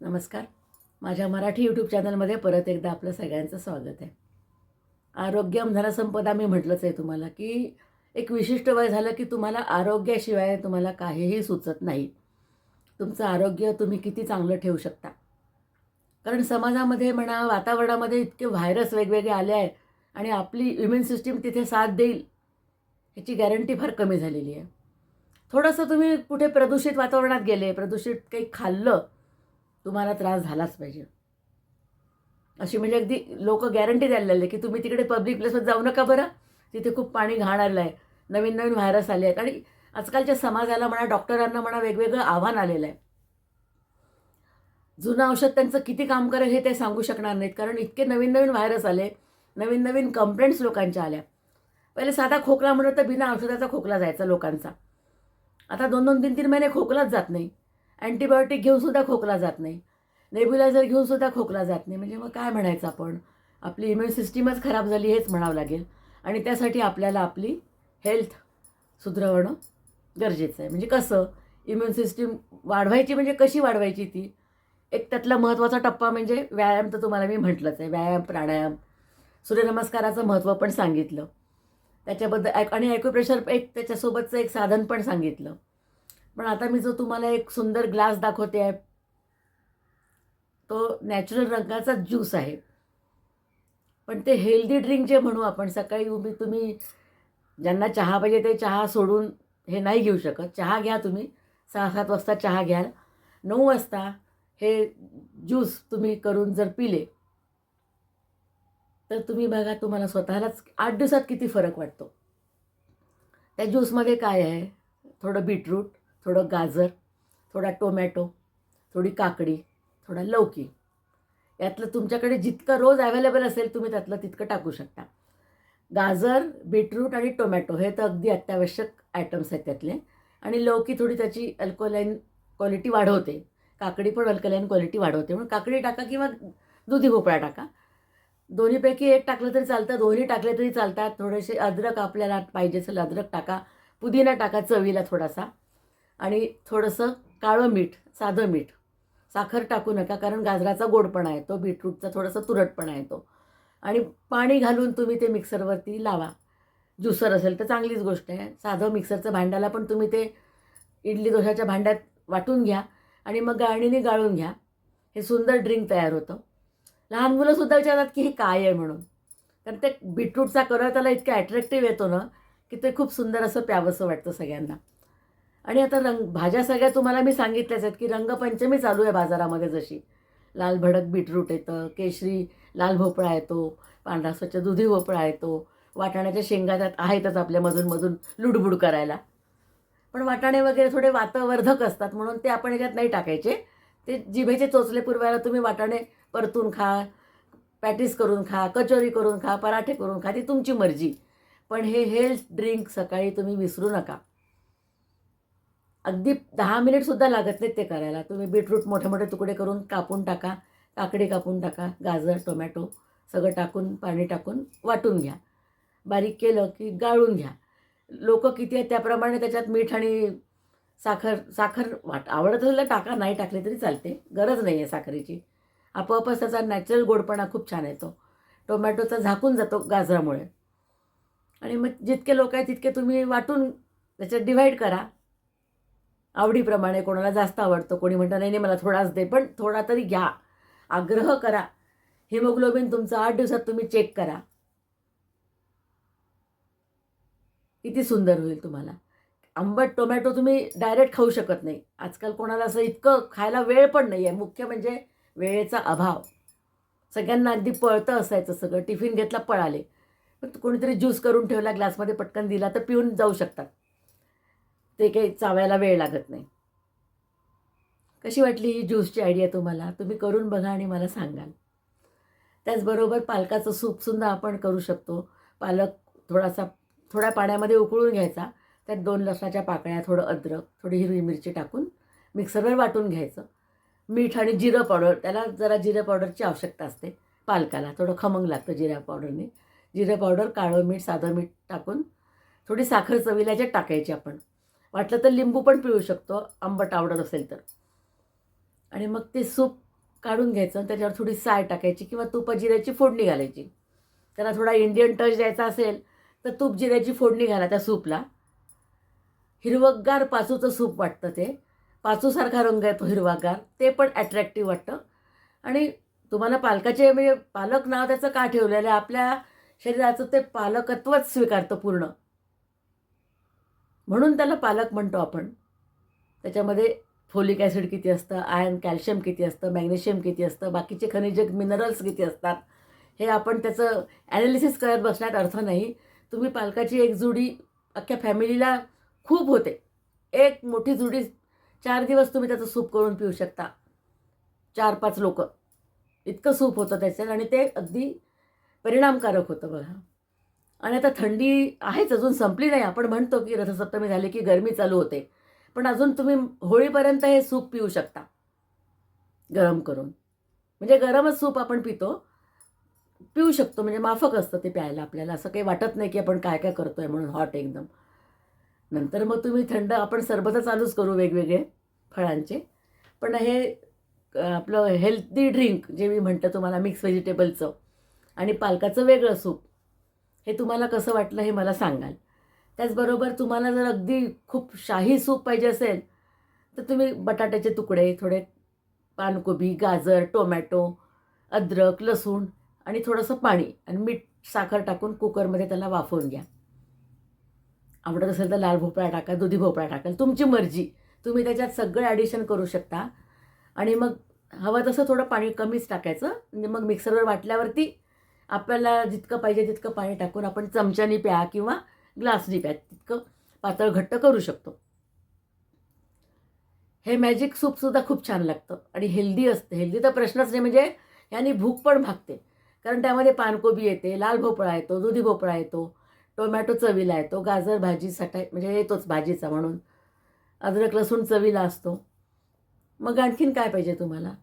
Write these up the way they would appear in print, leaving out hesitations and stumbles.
नमस्कार. माझ्या मराठी यूट्यूब चॅनलमध्ये परत एकदा आपलं सगळ्यांचं स्वागत आहे. आरोग्यम धनसंपदा मी म्हटलंच आहे तुम्हाला, की एक विशिष्ट वय झालं की तुम्हाला आरोग्याशिवाय तुम्हाला काहीही सुचत नाही. तुमचं आरोग्य तुम्ही किती चांगलं ठेवू शकता. कारण समाजामध्ये म्हणा, वातावरणामध्ये इतके व्हायरस वेगवेगळे आले आहे आणि आपली इम्युन सिस्टीम तिथे साथ देईल, ह्याची गॅरंटी फार कमी झालेली आहे. थोडंसं तुम्ही कुठे प्रदूषित वातावरणात गेले, प्रदूषित काही खाल्लं, तुम्हाला त्रास झालाच पाहिजे. अशी म्हणजे अगदी लोकं गॅरंटी द्यायला लागले, की तुम्ही तिकडे पब्लिक प्लेसवर जाऊ नका बरं. तिथे खूप पाणी घाण आलेलं आहे. नवीन-नवीन व्हायरस आले आहेत आणि आजकालच्या समाजाला म्हणा, डॉक्टरांना म्हणा, वेगवेगळं आव्हान आलेलं आहे. जुनं औषध त्यांचं किती काम करेल हे ते सांगू शकणार नाहीत. कारण इतके नवीन-नवीन व्हायरस आले, नवीन-नवीन कंप्लेंट्स लोकांच्या आल्या. पहिले साधा खोकला म्हणलं तर बिना औषधाचा खोकला जायचा लोकांचा. आता 2-2, 3-3 महिने खोकलाच जात नाही. अँटिबायोटिक घेऊनसुद्धा खोकला जात नाही. नेब्युलायझर घेऊनसुद्धा खोकला जात नाही. म्हणजे मग काय म्हणायचं आपण? आपली इम्युन सिस्टीमच खराब झाली हेच म्हणावं लागेल. आणि त्यासाठी आपल्याला आपली हेल्थ सुधारणं गरजेचं आहे. म्हणजे कसं? इम्युन सिस्टीम वाढवायची म्हणजे कशी वाढवायची ती? एक त्यातला महत्त्वाचा टप्पा म्हणजे व्यायाम तर तुम्हाला मी म्हटलंच आहे. व्यायाम, प्राणायाम, सूर्यनमस्काराचं महत्त्व पण सांगितलं. त्याच्याबद्दल आणि ॲक्युप्रेशर एक त्याच्यासोबतचं एक साधन पण सांगितलं. पण आता मी जो तुम्हाला एक सुंदर ग्लास दाखवते आहे, तो नॅचरल रंगाचा ज्यूस आहे. पण ते हेल्दी ड्रिंक जे म्हणू आपण, सकाळी तुम्ही ज्यांना चहा पाहिजे ते चहा सोडून हे नाही घेऊ शकत. चहा घ्या तुम्ही. 6-7 वाजता चहा घ्याल. 9 वाजता हे ज्यूस तुम्ही करून जर पिले, तर तुम्ही बघा तुम्हाला स्वतःलाच 8 दिवसात किती फरक वाटतो. त्या ज्यूसमध्ये काय आहे? थोडं बीटरूट, थोडं गाजर, थोडा टोमॅटो, थोडी काकडी, थोडा लौकी. यातलं तुमच्याकडे जितकं रोज अवेलेबल असेल तुम्ही त्यातलं तितकं टाकू शकता. गाजर, बीटरूट आणि टोमॅटो हे तर अगदी अत्यावश्यक आयटम्स आहेत त्यातले. आणि लौकी थोडी त्याची अल्कलाईन क्वालिटी वाढवते. काकडी पण अल्कलाईन क्वालिटी वाढवते. म्हणून काकडी टाका किंवा दुधी भोपळा टाका. दोन्हीपैकी एक टाकलं तरी चालतं, दोन्ही टाकले तरी चालतात. थोडेसे अद्रक आपल्याला पाहिजे असेल अद्रक टाका, पुदिना टाका चवीला थोडासा आणि थोडंसं काळं मीठ, साधं मीठ. साखर टाकू नका कारण गाजराचा गोडपणा येतो, बीटरूटचा थोडासा तुरटपणा येतो. आणि पाणी घालून तुम्ही ते मिक्सरवरती लावा. ज्युसर असेल तर चांगलीच गोष्ट आहे. साधं मिक्सरचं भांड्याला पण तुम्ही ते इडली डोशाच्या भांड्यात वाटून घ्या आणि मग गाळणीने गाळून घ्या. हे सुंदर ड्रिंक तयार होतं. लहान मुलंसुद्धा विचारतात की हे काय आहे म्हणून. कारण ते बीटरूटचा कलर त्याला इतका अट्रॅक्टिव्ह येतो ना, की ते खूप सुंदर असं प्यावंसं वाटतं सगळ्यांना. आणि आता भाज्या सगळ्या तुम्हाला मी सांगितल्याच आहेत, की रंगपंचमी चालू आहे बाजारामध्ये जशी. लाल भडक बीटरूट येतं, केशरी लाल भोपळा येतो, पांढरा स्वच्छ दुधी भोपळा येतो, वाटाण्याच्या शेंगा त्यात आहेतच आपल्या मधून लुडबुड करायला. पण वाटाणे वगैरे थोडे वातवर्धक असतात म्हणून ते आपण याच्यात नाही टाकायचे. ते जिभेचे चोचले पुरवायला तुम्ही वाटाणे परतून खा, पॅटीस करून खा, कचोरी करून खा, पराठे करून खा, ती तुमची मर्जी. पण हे हेल्थ ड्रिंक सकाळी तुम्ही विसरू नका. अगदी 10 मिनिटसुद्धा लागत नाहीत ते करायला. तुम्ही बीटरूट मोठे-मोठे तुकडे करून कापून टाका, काकडी कापून टाका, गाजर, टोमॅटो सगळं टाकून, पाणी टाकून वाटून घ्या. बारीक केलं की गाळून घ्या. लोकं किती आहेत त्याप्रमाणे त्याच्यात मीठ आणि साखर साखर आवडत असेल तर टाका, नाही टाकली तरी चालते. गरज नाही आहे साखरेची. आपोआपच त्याचा नॅचरल गोडपणा खूप छान येतो. टोमॅटोचा झाकून जातो गाजरामुळे. आणि मग जितके लोक आहेत तितके तुम्ही वाटून त्याच्यात डिव्हाईड करा. आवडीप्रमाणे कोणाला जास्त आवडतं, कोणी म्हणतं नाही नाही मला थोडाच दे, पण थोडा तरी घ्या. आग्रह करा. हिमोग्लोबिन तुमचं 8 दिवसात तुम्ही चेक करा. किती सुंदर होईल तुम्हाला. आंबट टोमॅटो तुम्ही डायरेक्ट खाऊ शकत नाही. आजकाल कोणाला असं इतकं खायला वेळ पण नाही आहे. मुख्य म्हणजे वेळेचा अभाव. सगळ्यांना अगदी पळतं असायचं सगळं. टिफिन घेतला पळाले. पण कोणीतरी ज्यूस करून ठेवला ग्लासमध्ये पटकन दिला तर पिऊन जाऊ शकतात. ते काही चावायला वेळ लागत नाही. कशी वाटली ही ज्यूसची आयडिया तुम्हाला? तुम्ही करून बघा आणि मला सांगाल. त्याचबरोबर पालकाचं सूपसुद्धा आपण करू शकतो. पालक थोड्या पाण्यामध्ये उकळून घ्यायचा. त्यात 2 लसणाच्या पाकळ्या, थोडं अद्रक, थोडी हिरवी मिरची टाकून मिक्सरवर वाटून घ्यायचं. मीठ आणि जिरं पावडर, त्याला जरा जिरं पावडरची आवश्यकता असते पालकाला. थोडं खमंग लागतं जिरा पावडरने. जिरं पावडर, काळं मीठ, साधं मीठ टाकून थोडी साखर चवीला याच्यात टाकायची आपण. वाटलं तर लिंबू पण पिळू शकतो, आंबट आवडत असेल तर. आणि मग ते सूप काढून घ्यायचं आणि त्याच्यावर थोडी साय टाकायची किंवा तुपा जिऱ्याची फोडणी घालायची. त्याला थोडा इंडियन टच द्यायचा असेल तर तूप जिऱ्याची फोडणी घाला त्या सूपला. हिरवगार पाचूचं सूप वाटतं ते. पाचूसारखा रंग आहे तो हिरवागार, ते पण ॲट्रॅक्टिव्ह वाटतं. आणि तुम्हाला पालकाचे म्हणजे पालक नाव त्याचं का ठेवलेलं आहे, आपल्या शरीराचं ते पालकत्वच स्वीकारतं पूर्ण, म्हणून त्याला पालक म्हणतो आपण. त्याच्यामध्ये फोलिक ॲसिड किती असतं, आयर्न कॅल्शियम किती असतं, मॅग्नेशियम किती असतं, बाकीचे खनिज मिनरल्स किती असतात, हे आपण त्याचं ॲनालिसिस करत बसण्यात अर्थ नाही. तुम्ही पालकाची एक जुडी अख्ख्या फॅमिलीला खूप होते. एक मोठी जुडी 4 दिवस तुम्ही त्याचं सूप करून पिऊ शकता. 4-5 लोक इतकं सूप होतं त्याच्यात आणि ते अगदी परिणामकारक होतं बघा. आणि आता थंडी आहेच, अजून संपली नाही. आपण म्हणतो की रथसप्तमी झाली की गरमी चालू होते, पण अजून तुम्ही होळीपर्यंत हे सूप पिऊ शकता गरम करून. म्हणजे गरमच सूप आपण पिऊ शकतो, म्हणजे माफक असतं ते प्यायला. आपल्याला असं काही वाटत नाही की आपण काय काय करतोय म्हणून हॉट एकदम. नंतर मग तुम्ही थंड आपण सरबतं चालूच करू वेगवेगळे फळांचे. पण हे आपलं हेल्दी ड्रिंक जे मी म्हटलं तुम्हाला, मिक्स व्हेजिटेबलचं आणि पालकाचं वेगळं सूप, हे तुम्हाला कसं वाटलं हे मला सांगाल. त्याचबरोबर तुम्हाला जर अगदी खूप शाही सूप पाहिजे असेल तर तुम्ही बटाट्याचे तुकडे, थोडे पानकोबी, गाजर, टोमॅटो, अद्रक, लसूण आणि थोडंसं पाणी आणि मीठ, साखर टाकून कुकरमध्ये त्याला वाफवून घ्या. आवडत असेल तर लाल भोपळा टाका, दुधी भोपळा टाकाल, तुमची मर्जी. तुम्ही त्याच्यात सगळं ॲडिशन करू शकता. आणि मग हवं तसं थोडं पाणी कमीच टाकायचं. म्हणजे मग मिक्सरवर वाटल्यावरती आपल्याला जितकं पाहिजे तितकं पाणी टाकून आपण चमच्यानी प्या किंवा ग्लासनी प्या, तितकं पातळ घट्ट करू शकतो. हे मॅजिक सूपसुद्धा खूप छान लागतं आणि हेल्दी असतं. हेल्दी तर प्रश्नच नाही, म्हणजे याने भूक पण भागते. कारण त्यामध्ये पानकोबी येते, लाल भोपळा येतो, दुधी भोपळा येतो, टोमॅटो चवीला येतो, गाजर भाजीसाठी म्हणजे येतोच भाजीचा म्हणून, अद्रक लसूण चवीला असतो. मग आणखीन काय पाहिजे तुम्हाला?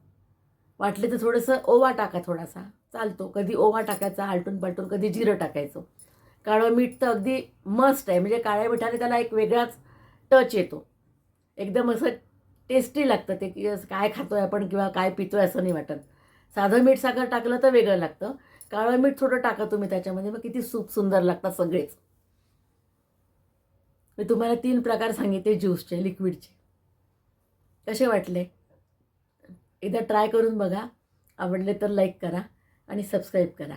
वाटले तर थोडंसं ओवा टाका, थोडासा चालतो. कधी ओवा टाकायचा आलटून पालटून, कधी जिरं टाकायचं. काळं मीठ तर अगदी मस्ट आहे. म्हणजे काळ्या मिठाने त्याला एक वेगळाच टच येतो. एकदम असं टेस्टी लागतं ते, की काय खातोय आपण किंवा काय पितोय असं नाही वाटत. साधं मीठ साखर टाकलं तर वेगळं लागतं. काळं मीठ थोडं टाका तुम्ही त्याच्यामध्ये, मग किती सूप सुंदर लागतात सगळेच. मी तुम्हाला 3 प्रकार सांगितले ज्यूसचे, लिक्विडचे. कसे वाटले? एकदा ट्राय करून बघा. आवडले तर लाईक करा आणि सबस्क्राईब करा.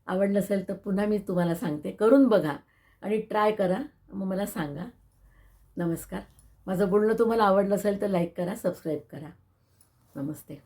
आवडलं असेल तर पुन्हा मी तुम्हाला सांगते, करून बघा आणि ट्राय करा, मग मला सांगा. नमस्कार. माझं बोलणं तुम्हाला आवडलं असेल तर लाईक करा, सबस्क्राईब करा. नमस्ते.